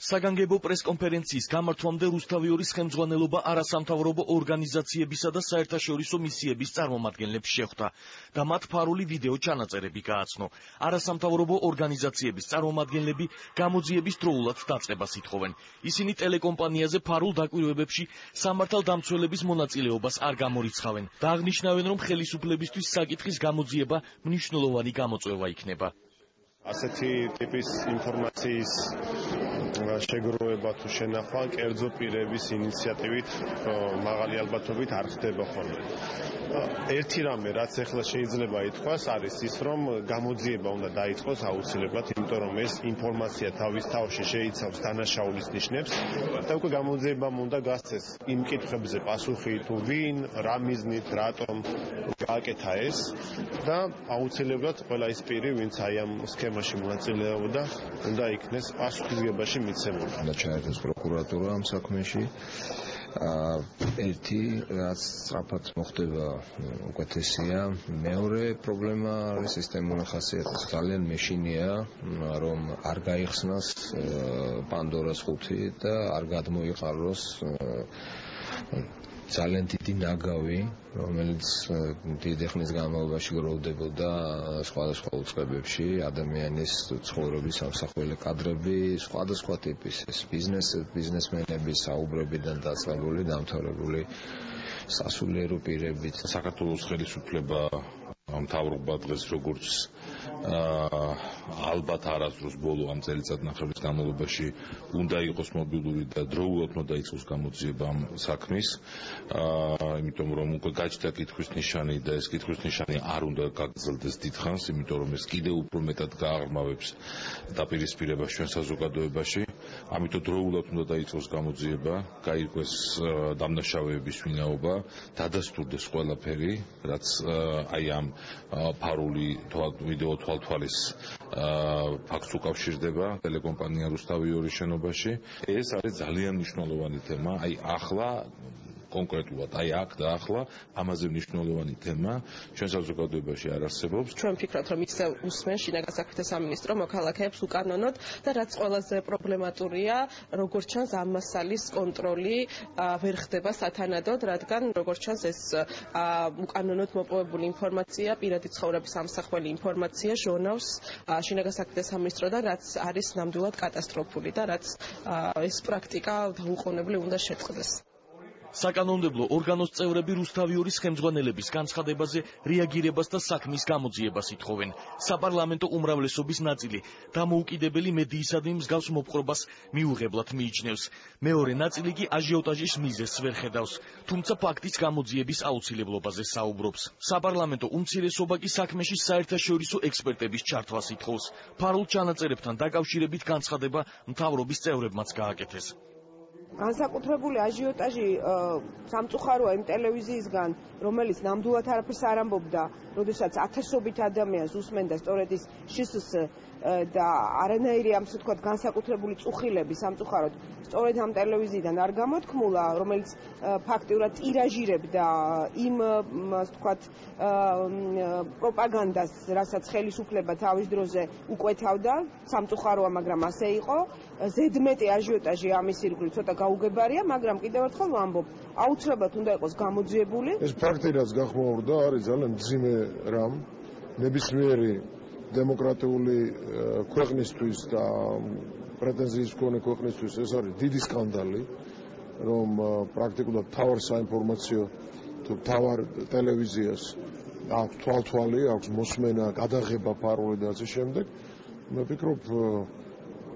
საგანგებო პრესკონფერენციის გამართვამდე რუსთავიორის ხელმძღვანელობა არასამთავრობო ორგანიზაციებისა და საერთაშორისო მისიების წარმომადგენლებს შეხვდა და მათ ფარული ვიდეო ჩანაწერები გააცნო. არასამთავრობო ორგანიზაციების წარმომადგენლები გამოძიების დროულად დაწყებას ითხოვენ. ისინი ტელეკომპანიაზე ფარულ დაკვირვებებში სამართალდამცველების მონაწილეობას არ გამორიცხავენ და აღნიშნავენ, რომ ხელისუფლებისთვის საკითხის გამოძიება მნიშვნელოვანი გამოწვევა იქნება. ასეთი ტიპის ინფორმაციის შეგროვება თუ შენახვა კერძო პირების ინიციატივით მაღალი ალბათობით არ ხდება ხოლმე. ერთი რამე, რაც ახლა შეიძლება ითქვას, არის ის, რომ გამოძიება უნდა დაიწყოს აუცილებლად, იმიტომ რომ ეს ინფორმაცია თავის თავში შეიცავს დანაშაულის ნიშნებს და უკვე გამოძიებამ უნდა გასცეს იმ კითხვებზე პასუხი თუ ვინ, რა მიზნით, რატომ გააკეთა ეს და აუცილებლად ყველა ის პირი, ვინც აი ამ სქემაში მონაწილეობდა, უნდა იქნეს პასუხისმგებაში მიცემული. და ჩაერთოს პროკურატურა ამ საქმეში. ერთი რაც სწრაფად მოხდება უკეთესია. მეორე პრობლემა არის სისტემური ხასიათის. ძალიან მეშინია, რომ არ გაიხსნას პანდორას ხუთი და არ გადმოიყაროს ძალიან დიდი ნაგავი, რომელიც დიდი ხნის განმავლობაში გროვდებოდა სხვადასხვა უწყებებში, ადამიანის ცხოვრების ამსახველი კადრები, სხვადასხვა ტიპის ბიზნესმენები, საუბრებიდან დაწყებული, დამთავრებული სასულიერო პირებით. საქართველოს ხელისუფლება მთავრობა დღეს როგორც ალბათ არასდროს ბოლო ამ წელიწადნახევრის განმავლობაში უნდა იყოს მობილური და დროულად უნდა დაიწყოს გამოძიება ამ საქმის, იმიტომ რომ უკვე გაჩნდა კითხვის ნიშანი და ეს კითხვის ნიშანი არ უნდა გაგრძელდეს დიდხანს, იმიტომ რომ ეს კიდევ უფრო მეტად გააღრმავებს დაპირისპირებას ჩვენ საზოგადოებაში. ამიტომ დროულად უნდა დაიწყოს გამოძიება, გაირკვეს დამნაშავეების ვინაობა, დადასტურდეს ყველაფერი, რაც აი ამ ფარული ვიდეო თვალთვალის ფაქტს უკავშირდება ტელეკომპანია რუსთავიორის შენობაში. ეს არის ძალიან მნიშვნელოვანი თემა, აი ახლა კონკრეტულად აი აქ და ახლა ამაზე მნიშვნელოვანი თემა ჩვენ საზოგადოებაში არ არსებობს. ჩვენ ვფიქრობთ, რომ ისევ უსმენ შინაგან საქმეთა სამინისტრო მოქალაქეებს უკანონოდ და რაც ყველაზე პრობლემატურია, როგორც ჩანს ამ მასალის კონტროლი ვერ ხდება სათანადოდ, რადგან როგორც ჩანს ეს უკანონოდ მოპოვებული ინფორმაცია, პირადი ცხოვრების ამსახველი ინფორმაცია ჟონავს შინაგან საქმეთა სამინისტრო და რაც არის ნამდვილად კატასტროფული და რაც ეს პრაქტიკა დაუყოვნებლივ უნდა შეწყდეს. საკანონმდებლო ორგანოს წევრები რუსთავიორის ხელმძღვანელების განცხადებაზე რეაგირებას და საქმის გამოძიებას ითხოვენ. საპარლამენტო უმრავლესობის ნაწილი დამოუკიდებელი მედიისადმი მსგავს მოპყრობას მიუღებლად მიიჩნევს. მეორე ნაწილი კი აჟიოტაჟის მიზეზს ვერ ხედავს, თუმცა ფაქტის გამოძიების აუცილებლობაზე საუბრობს. საპარლამენტო უმცირესობა კი საქმეში საერთაშორისო ექსპერტების ჩართვას ითხოვს. ფარულ ჩანაწერებთან დაკავშირებით განცხადება მთავრობის წევრებმაც გააკეთეს. განსაკუთრებული აჟიოტაჟი სამწუხაროა იმ ტელევიზიისგან, რომელიც ნამდვილად არაფერს არ ამბობდა, როდესაც ათასობით ადამიანს უსმენდა სწორედ ის შსს და არანაირი ამ ასე ვთქვათ განსაკუთრებული წუხილები სამწუხაროდ სწორედ ამ ტელევიზიიდან არ გამოთქმულა, რომელიც ფაქტიურად ტირაჟირებდა იმ ასე ვთქვათ პროპაგანდას, რასაც ხელისუფლება თავის დროზე უკვეთავდა, სამწუხაროა, მაგრამ ასე იყო. ზედმეტი აჟიოტაჟი ამის ირგვლივ ცოტა გაუგებარია, მაგრამ კიდევ ერთხელ ვამბობ, აუცილებლად უნდა იყოს გამოძიებული. ეს ფაქტი, რაც გახმოვდა, არის ძალიან მძიმე რამ. ნებისმიერი დემოკრატიული ქვეყნისთვის და პრეტენზიის მქონე ქვეყნისთვის ეს არის დიდი სკანდალი, რომ პრაქტიკულად მთავარ საინფორმაციო თუ მთავარ ტელევიზიას აქვს თვალთვალი, აქვს მოსმენა, გადაღება ფარული და ასე შემდეგ. მე ვფიქრობ,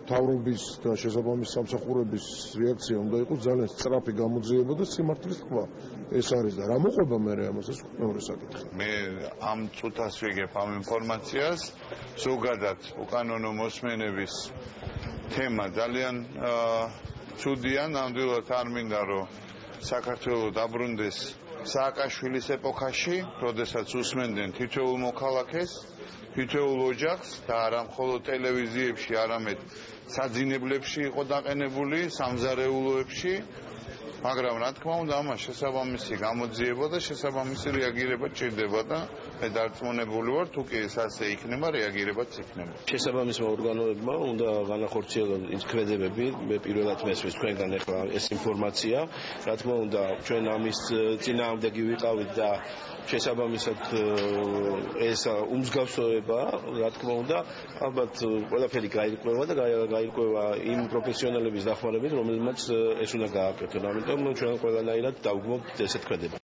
მთავრობის და შესაბამის სამსახურების რეაქცია უნდა იყოს ძალიან სწრაფი გამოძიება და სიმართლის თქვა. ეს არის და რა მოყვება მე ამას, ეს მეორე საკითხი. მე ამ წუთას ვიგებ ამ ინფორმაციას, ზოგადად უკანონო მოსმენების თემა ძალიან ცუდია, ნამდვილად არ მინდა რომ საქართველო დაბრუნდეს სააკაშვილის ეპოქაში, როდესაც უსმენდნენ თითოეულ მოქალაქეს, თითოეულ ოჯახს და არა მხოლოდ ტელევიზიებში, არამედ საძინებლებში იყო დაყენებული, სამზარეულოებში, მაგრამ რა თქმა უნდა, ამას შესაბამისი გამოძიება და შესაბამისი რეაგირება ჭირდება და მე დარწმუნებული ვარ, თუ კი ეს ასე იქნება, რეაგირებაც იქნება. შესაბამისმა ორგანოებმა უნდა განახორციელონ ის ქმედებები, მე პირველად მესმის თქვენგან ახლა ეს ინფორმაცია, რა თქმა უნდა, ჩვენ ამის წინააღმდეგი ვიყავით და შესაბამისად ეს უმსგავსოება, რა თქმა უნდა, ალბათ ყველაფერი გაირკვევა და გაირკვევა იმ პროფესიონალების დახმარებით, რომელმაც ეს უნდა გააკეთონ. ამიტომ ჩვენ ყველანაირად დავგმობთ ესეთ ქმედებას.